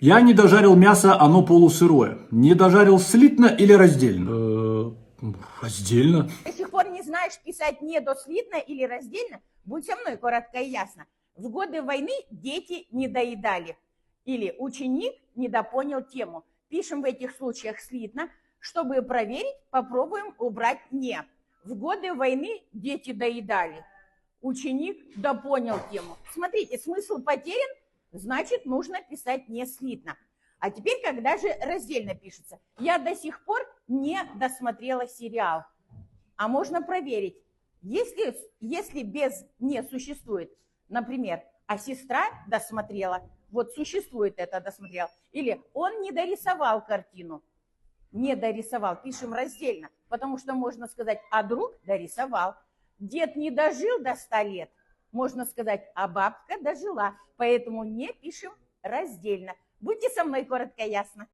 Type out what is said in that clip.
Я не дожарил мясо, оно полусырое. Не дожарил слитно или раздельно? Раздельно. До сих пор не знаешь писать недослитно или раздельно? Будь со мной коротко и ясно. В годы войны дети не доедали. Или ученик недопонял тему. Пишем в этих случаях слитно. Чтобы проверить, попробуем убрать «не». В годы войны дети доедали. Ученик допонял тему. Смотрите, смысл потерян, значит, нужно писать не слитно. А теперь, когда же раздельно пишется? Я до сих пор не досмотрела сериал. А можно проверить, если без «не» существует, например, а сестра досмотрела, вот существует это досмотрел, или он не дорисовал картину, не дорисовал, пишем раздельно, потому что можно сказать, а друг дорисовал. Дед не дожил до 100 лет, можно сказать, а бабка дожила, поэтому не пишем раздельно. Будьте со мной коротко ясно.